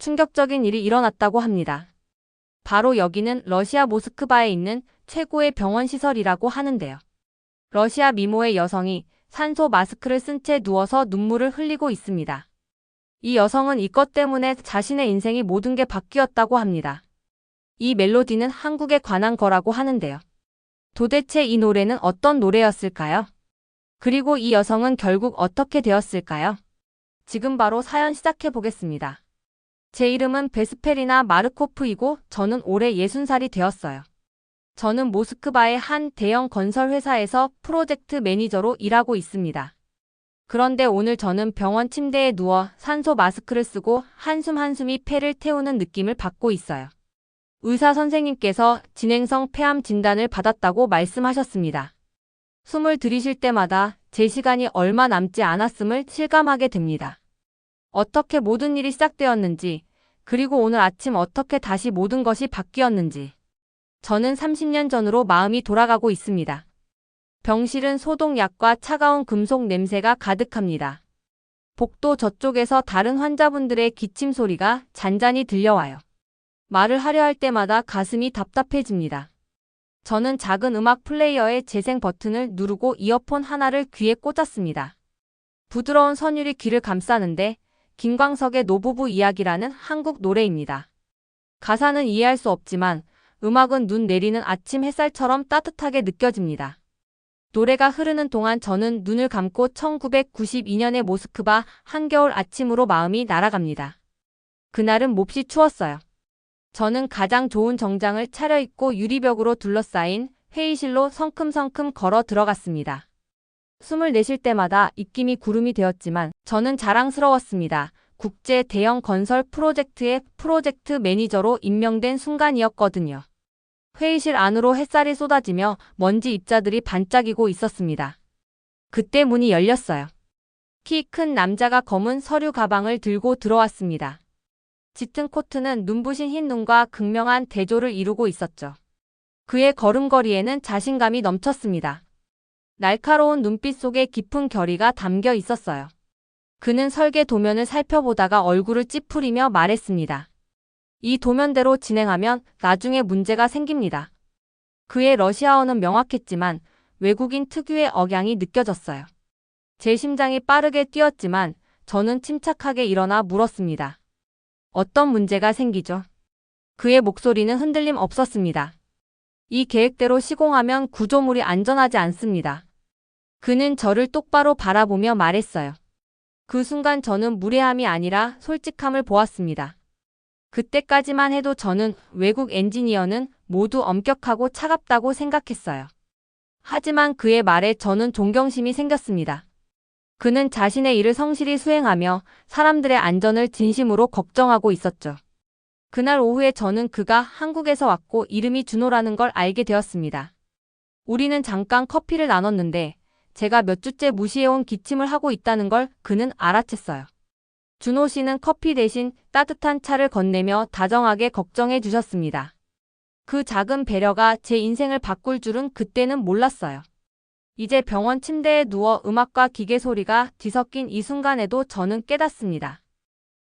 충격적인 일이 일어났다고 합니다. 바로 여기는 러시아 모스크바에 있는 최고의 병원 시설이라고 하는데요. 러시아 미모의 여성이 산소 마스크를 쓴 채 누워서 눈물을 흘리고 있습니다. 이 여성은 이것 때문에 자신의 인생이 모든 게 바뀌었다고 합니다. 이 멜로디는 한국에 관한 거라고 하는데요. 도대체 이 노래는 어떤 노래였을까요? 그리고 이 여성은 결국 어떻게 되었을까요? 지금 바로 사연 시작해 보겠습니다. 제 이름은 베스페리나 마르코프이고 저는 올해 60살이 되었어요. 저는 모스크바의 한 대형 건설 회사에서 프로젝트 매니저로 일하고 있습니다. 그런데 오늘 저는 병원 침대에 누워 산소 마스크를 쓰고 한숨 한숨이 폐를 태우는 느낌을 받고 있어요. 의사 선생님께서 진행성 폐암 진단을 받았다고 말씀하셨습니다. 숨을 들이쉴 때마다 제 시간이 얼마 남지 않았음을 실감하게 됩니다. 어떻게 모든 일이 시작되었는지, 그리고 오늘 아침 어떻게 다시 모든 것이 바뀌었는지. 저는 30년 전으로 마음이 돌아가고 있습니다. 병실은 소독약과 차가운 금속 냄새가 가득합니다. 복도 저쪽에서 다른 환자분들의 기침 소리가 잔잔히 들려와요. 말을 하려 할 때마다 가슴이 답답해집니다. 저는 작은 음악 플레이어의 재생 버튼을 누르고 이어폰 하나를 귀에 꽂았습니다. 부드러운 선율이 귀를 감싸는데 김광석의 노부부 이야기라는 한국 노래입니다. 가사는 이해할 수 없지만 음악은 눈 내리는 아침 햇살처럼 따뜻하게 느껴집니다. 노래가 흐르는 동안 저는 눈을 감고 1992년의 모스크바 한겨울 아침으로 마음이 날아갑니다. 그날은 몹시 추웠어요. 저는 가장 좋은 정장을 차려입고 유리벽으로 둘러싸인 회의실로 성큼성큼 걸어 들어갔습니다. 숨을 내쉴 때마다 입김이 구름이 되었지만 저는 자랑스러웠습니다. 국제 대형 건설 프로젝트의 프로젝트 매니저로 임명된 순간이었거든요. 회의실 안으로 햇살이 쏟아지며 먼지 입자들이 반짝이고 있었습니다. 그때 문이 열렸어요. 키 큰 남자가 검은 서류 가방을 들고 들어왔습니다. 짙은 코트는 눈부신 흰 눈과 극명한 대조를 이루고 있었죠. 그의 걸음걸이에는 자신감이 넘쳤습니다. 날카로운 눈빛 속에 깊은 결의가 담겨 있었어요. 그는 설계 도면을 살펴보다가 얼굴을 찌푸리며 말했습니다. 이 도면대로 진행하면 나중에 문제가 생깁니다. 그의 러시아어는 명확했지만 외국인 특유의 억양이 느껴졌어요. 제 심장이 빠르게 뛰었지만 저는 침착하게 일어나 물었습니다. 어떤 문제가 생기죠? 그의 목소리는 흔들림 없었습니다. 이 계획대로 시공하면 구조물이 안전하지 않습니다. 그는 저를 똑바로 바라보며 말했어요. 그 순간 저는 무례함이 아니라 솔직함을 보았습니다. 그때까지만 해도 저는 외국 엔지니어는 모두 엄격하고 차갑다고 생각했어요. 하지만 그의 말에 저는 존경심이 생겼습니다. 그는 자신의 일을 성실히 수행하며 사람들의 안전을 진심으로 걱정하고 있었죠. 그날 오후에 저는 그가 한국에서 왔고 이름이 준호라는 걸 알게 되었습니다. 우리는 잠깐 커피를 나눴는데 제가 몇 주째 무시해온 기침을 하고 있다는 걸 그는 알아챘어요. 준호 씨는 커피 대신 따뜻한 차를 건네며 다정하게 걱정해 주셨습니다. 그 작은 배려가 제 인생을 바꿀 줄은 그때는 몰랐어요. 이제 병원 침대에 누워 음악과 기계 소리가 뒤섞인 이 순간에도 저는 깨닫습니다.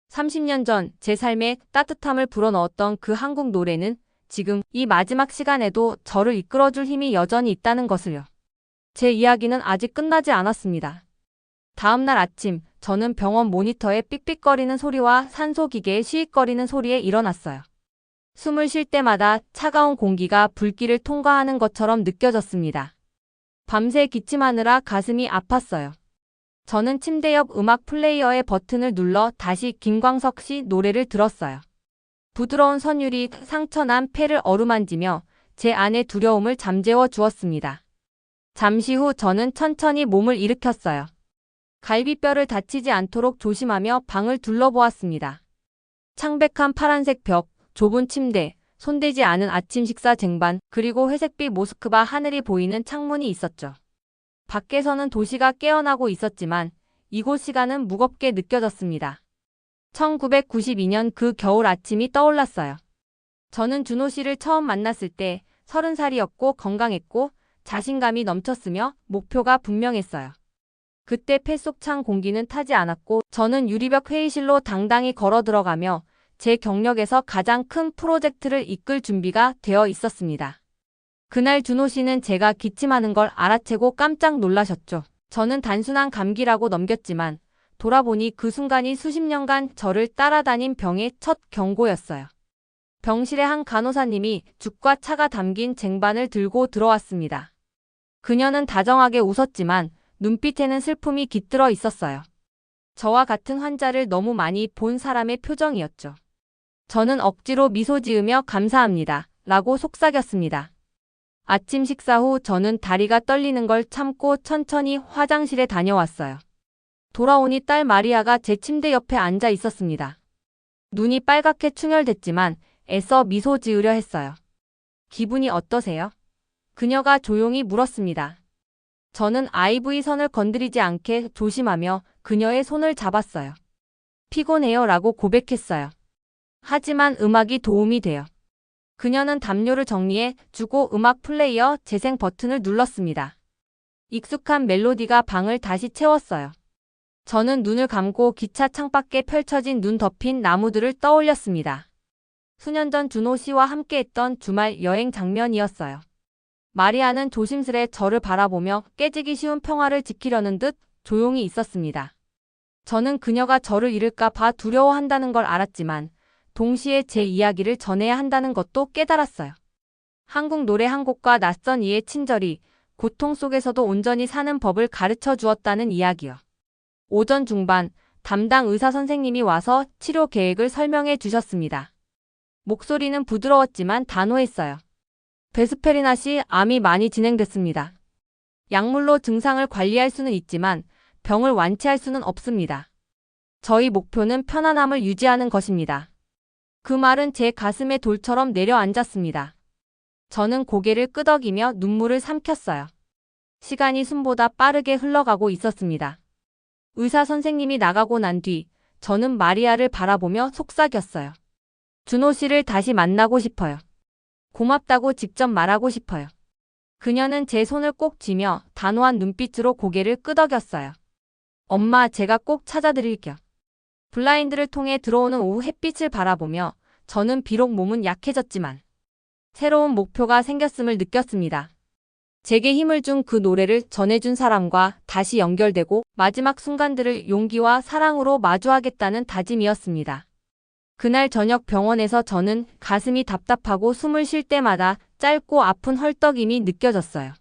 30년 전 제 삶에 따뜻함을 불어넣었던 그 한국 노래는 지금 이 마지막 시간에도 저를 이끌어줄 힘이 여전히 있다는 것을요. 제 이야기는 아직 끝나지 않았습니다. 다음 날 아침, 저는 병원 모니터의 삑삑거리는 소리와 산소기계의 시익거리는 소리에 일어났어요. 숨을 쉴 때마다 차가운 공기가 불길을 통과하는 것처럼 느껴졌습니다. 밤새 기침하느라 가슴이 아팠어요. 저는 침대 옆 음악 플레이어의 버튼을 눌러 다시 김광석 씨 노래를 들었어요. 부드러운 선율이 상처난 폐를 어루만지며 제 안의 두려움을 잠재워 주었습니다. 잠시 후 저는 천천히 몸을 일으켰어요. 갈비뼈를 다치지 않도록 조심하며 방을 둘러보았습니다. 창백한 파란색 벽, 좁은 침대, 손대지 않은 아침 식사 쟁반, 그리고 회색빛 모스크바 하늘이 보이는 창문이 있었죠. 밖에서는 도시가 깨어나고 있었지만 이곳 시간은 무겁게 느껴졌습니다. 1992년 그 겨울 아침이 떠올랐어요. 저는 준호 씨를 처음 만났을 때 30살이었고 건강했고 자신감이 넘쳤으며 목표가 분명했어요. 그때 폐 속 찬 공기는 타지 않았고 저는 유리벽 회의실로 당당히 걸어 들어가며 제 경력에서 가장 큰 프로젝트를 이끌 준비가 되어 있었습니다. 그날 준호 씨는 제가 기침하는 걸 알아채고 깜짝 놀라셨죠. 저는 단순한 감기라고 넘겼지만 돌아보니 그 순간이 수십 년간 저를 따라다닌 병의 첫 경고였어요. 병실에 한 간호사님이 죽과 차가 담긴 쟁반을 들고 들어왔습니다. 그녀는 다정하게 웃었지만 눈빛에는 슬픔이 깃들어 있었어요. 저와 같은 환자를 너무 많이 본 사람의 표정이었죠. 저는 억지로 미소 지으며 감사합니다. 라고 속삭였습니다. 아침 식사 후 저는 다리가 떨리는 걸 참고 천천히 화장실에 다녀왔어요. 돌아오니 딸 마리아가 제 침대 옆에 앉아 있었습니다. 눈이 빨갛게 충혈됐지만 애써 미소 지으려 했어요. 기분이 어떠세요? 그녀가 조용히 물었습니다. 저는 IV 선을 건드리지 않게 조심하며 그녀의 손을 잡았어요. 피곤해요 라고 고백했어요. 하지만 음악이 도움이 돼요. 그녀는 담요를 정리해 주고 음악 플레이어 재생 버튼을 눌렀습니다. 익숙한 멜로디가 방을 다시 채웠어요. 저는 눈을 감고 기차 창밖에 펼쳐진 눈 덮인 나무들을 떠올렸습니다. 수년 전 준호 씨와 함께했던 주말 여행 장면이었어요. 마리아는 조심스레 저를 바라보며 깨지기 쉬운 평화를 지키려는 듯 조용히 있었습니다. 저는 그녀가 저를 잃을까 봐 두려워한다는 걸 알았지만 동시에 제 이야기를 전해야 한다는 것도 깨달았어요. 한국 노래 한 곡과 낯선 이의 친절이 고통 속에서도 온전히 사는 법을 가르쳐 주었다는 이야기요. 오전 중반 담당 의사 선생님이 와서 치료 계획을 설명해 주셨습니다. 목소리는 부드러웠지만 단호했어요. 베스페리나 씨 암이 많이 진행됐습니다. 약물로 증상을 관리할 수는 있지만 병을 완치할 수는 없습니다. 저희 목표는 편안함을 유지하는 것입니다. 그 말은 제 가슴에 돌처럼 내려앉았습니다. 저는 고개를 끄덕이며 눈물을 삼켰어요. 시간이 숨보다 빠르게 흘러가고 있었습니다. 의사 선생님이 나가고 난 뒤 저는 마리아를 바라보며 속삭였어요. 준호 씨를 다시 만나고 싶어요. 고맙다고 직접 말하고 싶어요. 그녀는 제 손을 꼭 쥐며 단호한 눈빛으로 고개를 끄덕였어요. 엄마, 제가 꼭 찾아드릴게요. 블라인드를 통해 들어오는 오후 햇빛을 바라보며 저는 비록 몸은 약해졌지만 새로운 목표가 생겼음을 느꼈습니다. 제게 힘을 준 그 노래를 전해준 사람과 다시 연결되고 마지막 순간들을 용기와 사랑으로 마주하겠다는 다짐이었습니다. 그날 저녁 병원에서 저는 가슴이 답답하고 숨을 쉴 때마다 짧고 아픈 헐떡임이 느껴졌어요.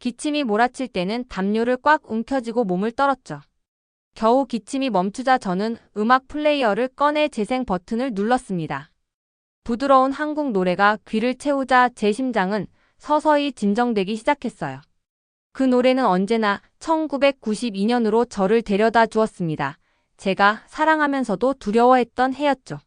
기침이 몰아칠 때는 담요를 꽉 움켜쥐고 몸을 떨었죠. 겨우 기침이 멈추자 저는 음악 플레이어를 꺼내 재생 버튼을 눌렀습니다. 부드러운 한국 노래가 귀를 채우자 제 심장은 서서히 진정되기 시작했어요. 그 노래는 언제나 1992년으로 저를 데려다 주었습니다. 제가 사랑하면서도 두려워했던 해였죠.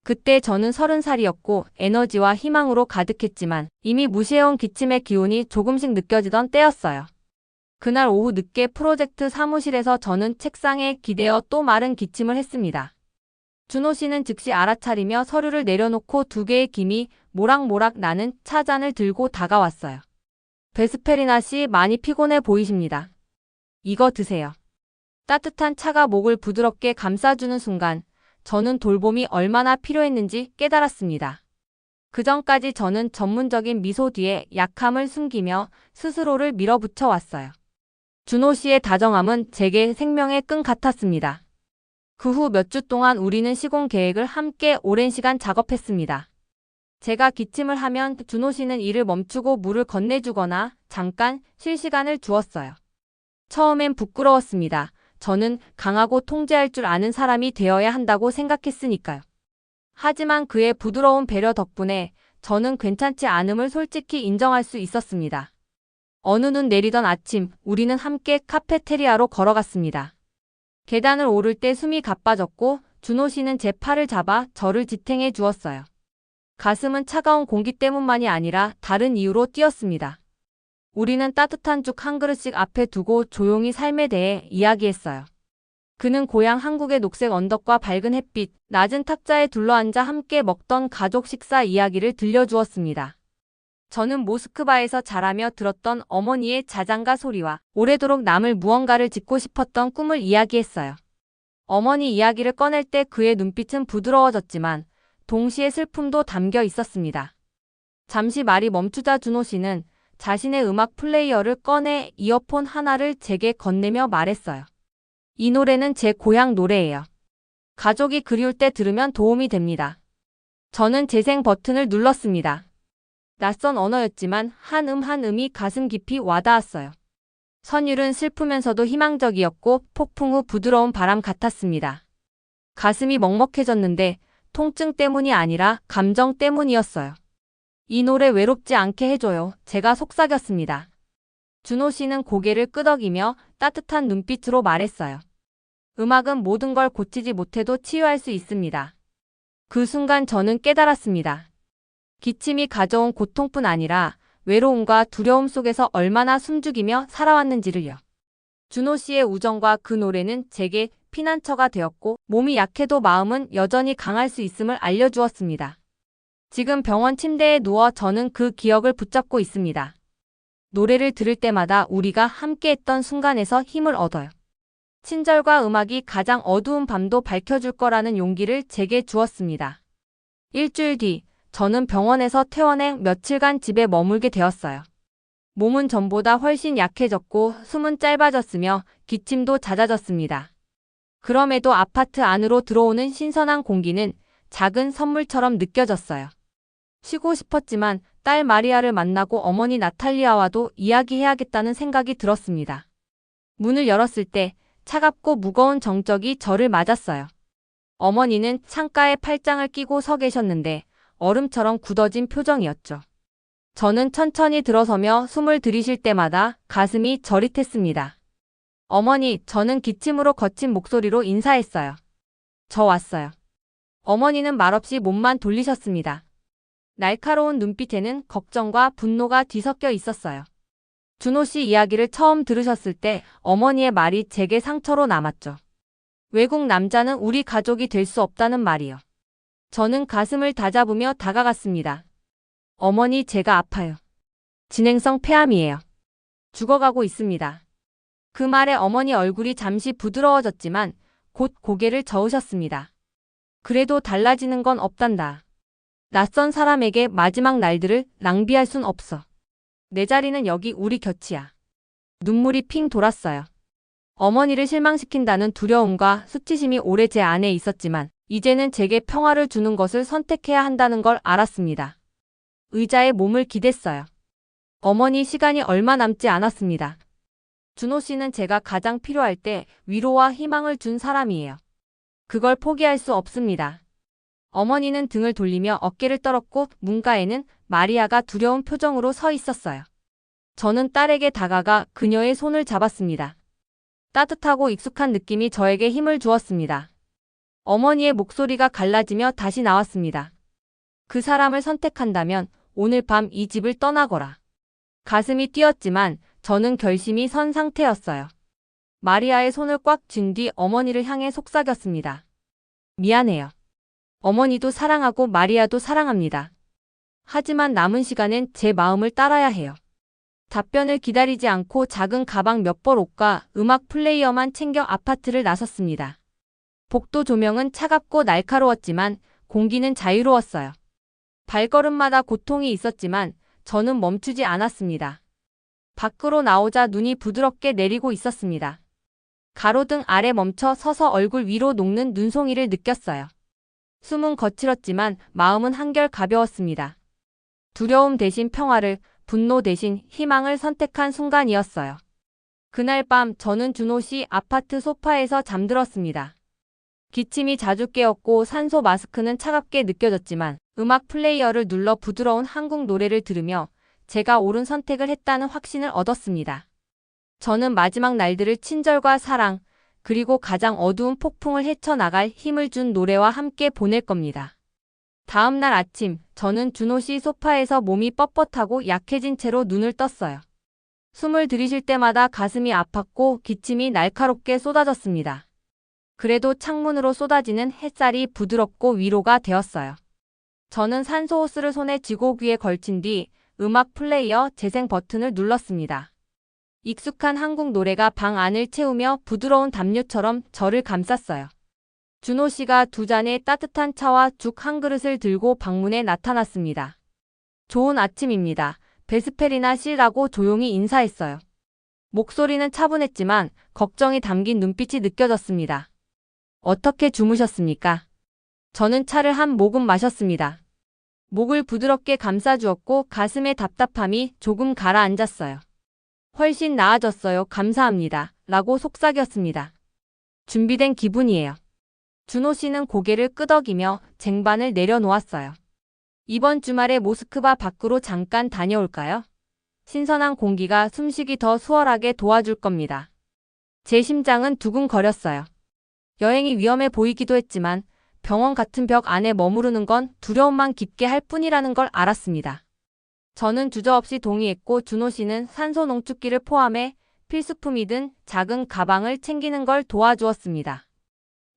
그때 저는 30살이었고 에너지와 희망으로 가득했지만 이미 무시해온 기침의 기운이 조금씩 느껴지던 때였어요. 그날 오후 늦게 프로젝트 사무실에서 저는 책상에 기대어 또 마른 기침을 했습니다. 준호 씨는 즉시 알아차리며 서류를 내려놓고 두 개의 김이 모락모락 나는 차잔을 들고 다가왔어요. 베스페리나 씨, 많이 피곤해 보이십니다. 이거 드세요. 따뜻한 차가 목을 부드럽게 감싸주는 순간 저는 돌봄이 얼마나 필요했는지 깨달았습니다. 그전까지 저는 전문적인 미소 뒤에 약함을 숨기며 스스로를 밀어붙여 왔어요. 준호 씨의 다정함은 제게 생명의 끈 같았습니다. 그 후 몇 주 동안 우리는 시공 계획을 함께 오랜 시간 작업했습니다. 제가 기침을 하면 준호 씨는 일을 멈추고 물을 건네주거나 잠깐 쉴 시간을 주었어요. 처음엔 부끄러웠습니다. 저는 강하고 통제할 줄 아는 사람이 되어야 한다고 생각했으니까요. 하지만 그의 부드러운 배려 덕분에 저는 괜찮지 않음을 솔직히 인정할 수 있었습니다. 어느 눈 내리던 아침, 우리는 함께 카페테리아로 걸어갔습니다. 계단을 오를 때 숨이 가빠졌고 준호 씨는 제 팔을 잡아 저를 지탱해 주었어요. 가슴은 차가운 공기 때문만이 아니라 다른 이유로 뛰었습니다. 우리는 따뜻한 죽 한 그릇씩 앞에 두고 조용히 삶에 대해 이야기했어요. 그는 고향 한국의 녹색 언덕과 밝은 햇빛, 낮은 탁자에 둘러앉아 함께 먹던 가족 식사 이야기를 들려주었습니다. 저는 모스크바에서 자라며 들었던 어머니의 자장가 소리와 오래도록 남을 무언가를 짓고 싶었던 꿈을 이야기했어요. 어머니 이야기를 꺼낼 때 그의 눈빛은 부드러워졌지만 동시에 슬픔도 담겨 있었습니다. 잠시 말이 멈추자 준호 씨는 자신의 음악 플레이어를 꺼내 이어폰 하나를 제게 건네며 말했어요. 이 노래는 제 고향 노래예요. 가족이 그리울 때 들으면 도움이 됩니다. 저는 재생 버튼을 눌렀습니다. 낯선 언어였지만 한 한 음이 가슴 깊이 와닿았어요. 선율은 슬프면서도 희망적이었고 폭풍 후 부드러운 바람 같았습니다. 가슴이 먹먹해졌는데 통증 때문이 아니라 감정 때문이었어요. 이 노래 외롭지 않게 해줘요. 제가 속삭였습니다. 준호 씨는 고개를 끄덕이며 따뜻한 눈빛으로 말했어요. 음악은 모든 걸 고치지 못해도 치유할 수 있습니다. 그 순간 저는 깨달았습니다. 기침이 가져온 고통뿐 아니라 외로움과 두려움 속에서 얼마나 숨죽이며 살아왔는지를요. 준호 씨의 우정과 그 노래는 제게 피난처가 되었고 몸이 약해도 마음은 여전히 강할 수 있음을 알려주었습니다. 지금 병원 침대에 누워 저는 그 기억을 붙잡고 있습니다. 노래를 들을 때마다 우리가 함께했던 순간에서 힘을 얻어요. 친절과 음악이 가장 어두운 밤도 밝혀줄 거라는 용기를 제게 주었습니다. 일주일 뒤 저는 병원에서 퇴원해 며칠간 집에 머물게 되었어요. 몸은 전보다 훨씬 약해졌고 숨은 짧아졌으며 기침도 잦아졌습니다. 그럼에도 아파트 안으로 들어오는 신선한 공기는 작은 선물처럼 느껴졌어요. 쉬고 싶었지만 딸 마리아를 만나고 어머니 나탈리아와도 이야기해야겠다는 생각이 들었습니다. 문을 열었을 때 차갑고 무거운 정적이 저를 맞았어요. 어머니는 창가에 팔짱을 끼고 서 계셨는데 얼음처럼 굳어진 표정이었죠. 저는 천천히 들어서며 숨을 들이쉴 때마다 가슴이 저릿했습니다. 어머니, 저는 기침으로 거친 목소리로 인사했어요. 저 왔어요. 어머니는 말없이 몸만 돌리셨습니다. 날카로운 눈빛에는 걱정과 분노가 뒤섞여 있었어요. 준호 씨 이야기를 처음 들으셨을 때 어머니의 말이 제게 상처로 남았죠. 외국 남자는 우리 가족이 될 수 없다는 말이요. 저는 가슴을 다잡으며 다가갔습니다. 어머니, 제가 아파요. 진행성 폐암이에요. 죽어가고 있습니다. 그 말에 어머니 얼굴이 잠시 부드러워졌지만 곧 고개를 저으셨습니다. 그래도 달라지는 건 없단다. 낯선 사람에게 마지막 날들을 낭비할 순 없어. 내 자리는 여기 우리 곁이야. 눈물이 핑 돌았어요. 어머니를 실망시킨다는 두려움과 수치심이 오래 제 안에 있었지만 이제는 제게 평화를 주는 것을 선택해야 한다는 걸 알았습니다. 의자에 몸을 기댔어요. 어머니 시간이 얼마 남지 않았습니다. 준호 씨는 제가 가장 필요할 때 위로와 희망을 준 사람이에요. 그걸 포기할 수 없습니다. 어머니는 등을 돌리며 어깨를 떨었고 문가에는 마리아가 두려운 표정으로 서 있었어요. 저는 딸에게 다가가 그녀의 손을 잡았습니다. 따뜻하고 익숙한 느낌이 저에게 힘을 주었습니다. 어머니의 목소리가 갈라지며 다시 나왔습니다. 그 사람을 선택한다면 오늘 밤 이 집을 떠나거라. 가슴이 뛰었지만 저는 결심이 선 상태였어요. 마리아의 손을 꽉 쥔 뒤 어머니를 향해 속삭였습니다. 미안해요. 어머니도 사랑하고 마리아도 사랑합니다. 하지만 남은 시간엔 제 마음을 따라야 해요. 답변을 기다리지 않고 작은 가방 몇 벌 옷과 음악 플레이어만 챙겨 아파트를 나섰습니다. 복도 조명은 차갑고 날카로웠지만 공기는 자유로웠어요. 발걸음마다 고통이 있었지만 저는 멈추지 않았습니다. 밖으로 나오자 눈이 부드럽게 내리고 있었습니다. 가로등 아래 멈춰 서서 얼굴 위로 녹는 눈송이를 느꼈어요. 숨은 거칠었지만 마음은 한결 가벼웠습니다. 두려움 대신 평화를, 분노 대신 희망을 선택한 순간이었어요. 그날 밤 저는 준호 씨 아파트 소파에서 잠들었습니다. 기침이 자주 깨었고 산소 마스크는 차갑게 느껴졌지만 음악 플레이어를 눌러 부드러운 한국 노래를 들으며 제가 옳은 선택을 했다는 확신을 얻었습니다. 저는 마지막 날들을 친절과 사랑, 그리고 가장 어두운 폭풍을 헤쳐나갈 힘을 준 노래와 함께 보낼 겁니다. 다음 날 아침, 저는 준호 씨 소파에서 몸이 뻣뻣하고 약해진 채로 눈을 떴어요. 숨을 들이쉴 때마다 가슴이 아팠고 기침이 날카롭게 쏟아졌습니다. 그래도 창문으로 쏟아지는 햇살이 부드럽고 위로가 되었어요. 저는 산소 호스를 손에 쥐고 귀에 걸친 뒤 음악 플레이어 재생 버튼을 눌렀습니다. 익숙한 한국 노래가 방 안을 채우며 부드러운 담요처럼 저를 감쌌어요. 준호 씨가 두 잔의 따뜻한 차와 죽 한 그릇을 들고 방문에 나타났습니다. 좋은 아침입니다. 베스페리나 씨라고 조용히 인사했어요. 목소리는 차분했지만 걱정이 담긴 눈빛이 느껴졌습니다. 어떻게 주무셨습니까? 저는 차를 한 모금 마셨습니다. 목을 부드럽게 감싸주었고 가슴의 답답함이 조금 가라앉았어요. 훨씬 나아졌어요. 감사합니다. 라고 속삭였습니다. 준비된 기분이에요. 준호 씨는 고개를 끄덕이며 쟁반을 내려놓았어요. 이번 주말에 모스크바 밖으로 잠깐 다녀올까요? 신선한 공기가 숨쉬기 더 수월하게 도와줄 겁니다. 제 심장은 두근거렸어요. 여행이 위험해 보이기도 했지만 병원 같은 벽 안에 머무르는 건 두려움만 깊게 할 뿐이라는 걸 알았습니다. 저는 주저없이 동의했고 준호 씨는 산소 농축기를 포함해 필수품이든 작은 가방을 챙기는 걸 도와주었습니다.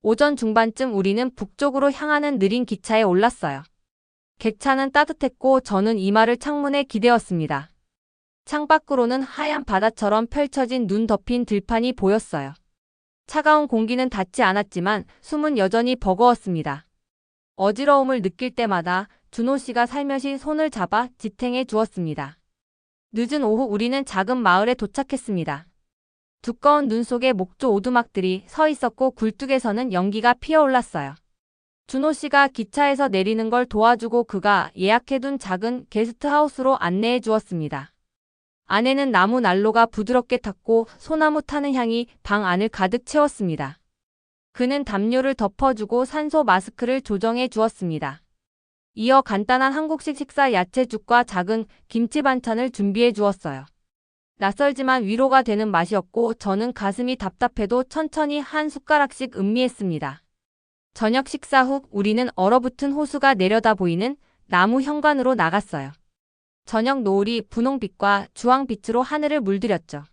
오전 중반쯤 우리는 북쪽으로 향하는 느린 기차에 올랐어요. 객차는 따뜻했고 저는 이마를 창문에 기대었습니다. 창밖으로는 하얀 바다처럼 펼쳐진 눈 덮인 들판이 보였어요. 차가운 공기는 닿지 않았지만 숨은 여전히 버거웠습니다. 어지러움을 느낄 때마다 준호 씨가 살며시 손을 잡아 지탱해 주었습니다. 늦은 오후 우리는 작은 마을에 도착했습니다. 두꺼운 눈 속에 목조 오두막들이 서 있었고 굴뚝에서는 연기가 피어올랐어요. 준호 씨가 기차에서 내리는 걸 도와주고 그가 예약해둔 작은 게스트하우스로 안내해 주었습니다. 안에는 나무 난로가 부드럽게 탔고 소나무 타는 향이 방 안을 가득 채웠습니다. 그는 담요를 덮어주고 산소 마스크를 조정해 주었습니다. 이어 간단한 한국식 식사 야채죽과 작은 김치 반찬을 준비해 주었어요. 낯설지만 위로가 되는 맛이었고 저는 가슴이 답답해도 천천히 한 숟가락씩 음미했습니다. 저녁 식사 후 우리는 얼어붙은 호수가 내려다 보이는 나무 현관으로 나갔어요. 저녁 노을이 분홍빛과 주황빛으로 하늘을 물들였죠.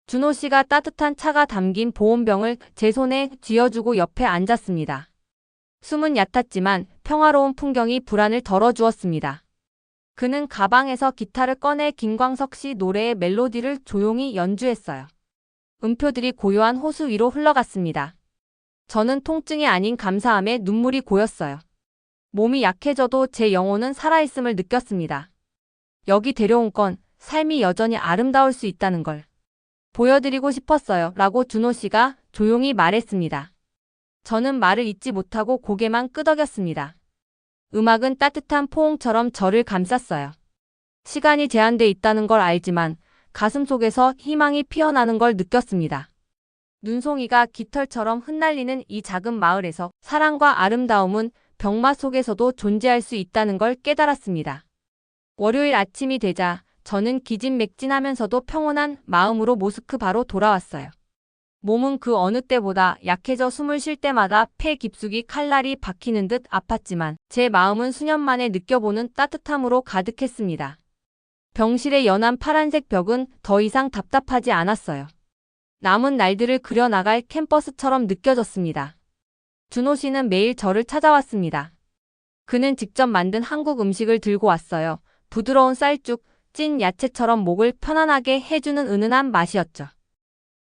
준호 씨가 따뜻한 차가 담긴 보온병을 제 손에 쥐어주고 옆에 앉았습니다. 숨은 얕았지만 평화로운 풍경이 불안을 덜어주었습니다. 그는 가방에서 기타를 꺼내 김광석 씨 노래의 멜로디를 조용히 연주했어요. 음표들이 고요한 호수 위로 흘러갔습니다. 저는 통증이 아닌 감사함에 눈물이 고였어요. 몸이 약해져도 제 영혼은 살아있음을 느꼈습니다. 여기 데려온 건 삶이 여전히 아름다울 수 있다는 걸 보여드리고 싶었어요. 라고 준호 씨가 조용히 말했습니다. 저는 말을 잇지 못하고 고개만 끄덕였습니다. 음악은 따뜻한 포옹처럼 저를 감쌌어요. 시간이 제한돼 있다는 걸 알지만 가슴속에서 희망이 피어나는 걸 느꼈습니다. 눈송이가 깃털처럼 흩날리는 이 작은 마을에서 사랑과 아름다움은 병마 속에서도 존재할 수 있다는 걸 깨달았습니다. 월요일 아침이 되자 저는 기진맥진하면서도 평온한 마음으로 모스크바로 돌아왔어요. 몸은 그 어느 때보다 약해져 숨을 쉴 때마다 폐 깊숙이 칼날이 박히는 듯 아팠지만 제 마음은 수년 만에 느껴보는 따뜻함으로 가득했습니다. 병실의 연한 파란색 벽은 더 이상 답답하지 않았어요. 남은 날들을 그려나갈 캠퍼스처럼 느껴졌습니다. 준호 씨는 매일 저를 찾아왔습니다. 그는 직접 만든 한국 음식을 들고 왔어요. 부드러운 쌀죽, 찐 야채처럼 목을 편안하게 해주는 은은한 맛이었죠.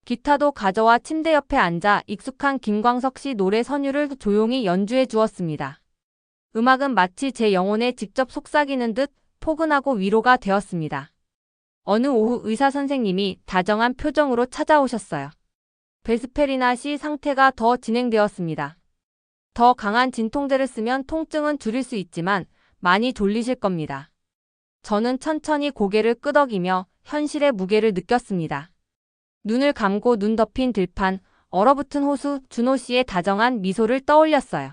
기타도 가져와 침대 옆에 앉아 익숙한 김광석 씨 노래 선율을 조용히 연주해 주었습니다. 음악은 마치 제 영혼에 직접 속삭이는 듯 포근하고 위로가 되었습니다. 어느 오후 의사 선생님이 다정한 표정으로 찾아오셨어요. 베스페리나 씨 상태가 더 진행되었습니다. 더 강한 진통제를 쓰면 통증은 줄일 수 있지만 많이 졸리실 겁니다. 저는 천천히 고개를 끄덕이며 현실의 무게를 느꼈습니다. 눈을 감고 눈 덮인 들판, 얼어붙은 호수, 준호 씨의 다정한 미소를 떠올렸어요.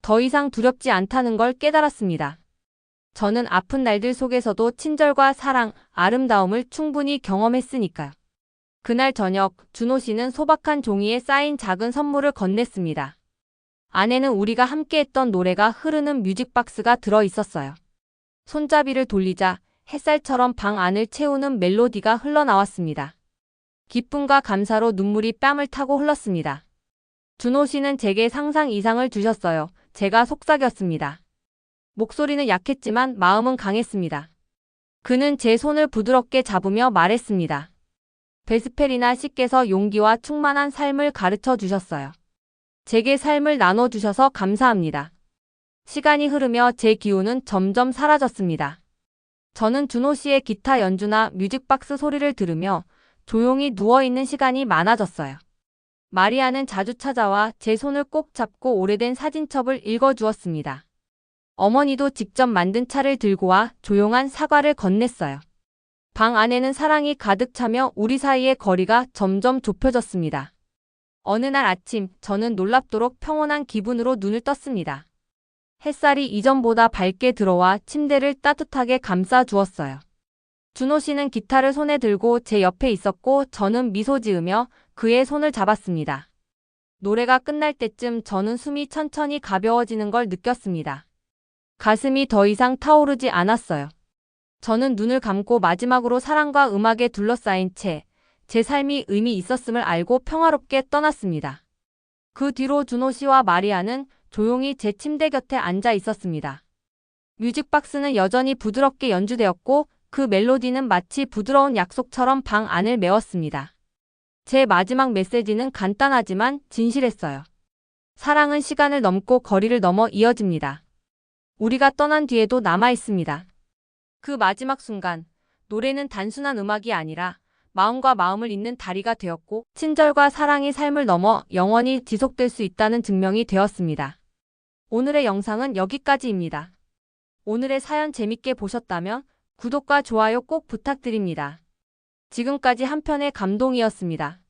더 이상 두렵지 않다는 걸 깨달았습니다. 저는 아픈 날들 속에서도 친절과 사랑, 아름다움을 충분히 경험했으니까요. 그날 저녁, 준호 씨는 소박한 종이에 쌓인 작은 선물을 건넸습니다. 안에는 우리가 함께했던 노래가 흐르는 뮤직박스가 들어 있었어요. 손잡이를 돌리자 햇살처럼 방 안을 채우는 멜로디가 흘러나왔습니다. 기쁨과 감사로 눈물이 뺨을 타고 흘렀습니다. 준호 씨는 제게 상상 이상을 주셨어요. 제가 속삭였습니다. 목소리는 약했지만 마음은 강했습니다. 그는 제 손을 부드럽게 잡으며 말했습니다. 베스페리나 씨께서 용기와 충만한 삶을 가르쳐 주셨어요. 제게 삶을 나눠주셔서 감사합니다. 시간이 흐르며 제 기운은 점점 사라졌습니다. 저는 준호 씨의 기타 연주나 뮤직박스 소리를 들으며 조용히 누워있는 시간이 많아졌어요. 마리아는 자주 찾아와 제 손을 꼭 잡고 오래된 사진첩을 읽어주었습니다. 어머니도 직접 만든 차를 들고 와 조용한 사과를 건넸어요. 방 안에는 사랑이 가득 차며 우리 사이의 거리가 점점 좁혀졌습니다. 어느 날 아침, 저는 놀랍도록 평온한 기분으로 눈을 떴습니다. 햇살이 이전보다 밝게 들어와 침대를 따뜻하게 감싸 주었어요. 준호 씨는 기타를 손에 들고 제 옆에 있었고 저는 미소 지으며 그의 손을 잡았습니다. 노래가 끝날 때쯤 저는 숨이 천천히 가벼워지는 걸 느꼈습니다. 가슴이 더 이상 타오르지 않았어요. 저는 눈을 감고 마지막으로 사랑과 음악에 둘러싸인 채 제 삶이 의미 있었음을 알고 평화롭게 떠났습니다. 그 뒤로 준호 씨와 마리아는 조용히 제 침대 곁에 앉아 있었습니다. 뮤직박스는 여전히 부드럽게 연주되었고 그 멜로디는 마치 부드러운 약속처럼 방 안을 메웠습니다. 제 마지막 메시지는 간단하지만 진실했어요. 사랑은 시간을 넘고 거리를 넘어 이어집니다. 우리가 떠난 뒤에도 남아 있습니다. 그 마지막 순간, 노래는 단순한 음악이 아니라 마음과 마음을 잇는 다리가 되었고 친절과 사랑이 삶을 넘어 영원히 지속될 수 있다는 증명이 되었습니다. 오늘의 영상은 여기까지입니다. 오늘의 사연 재밌게 보셨다면 구독과 좋아요 꼭 부탁드립니다. 지금까지 한편의 감동이었습니다.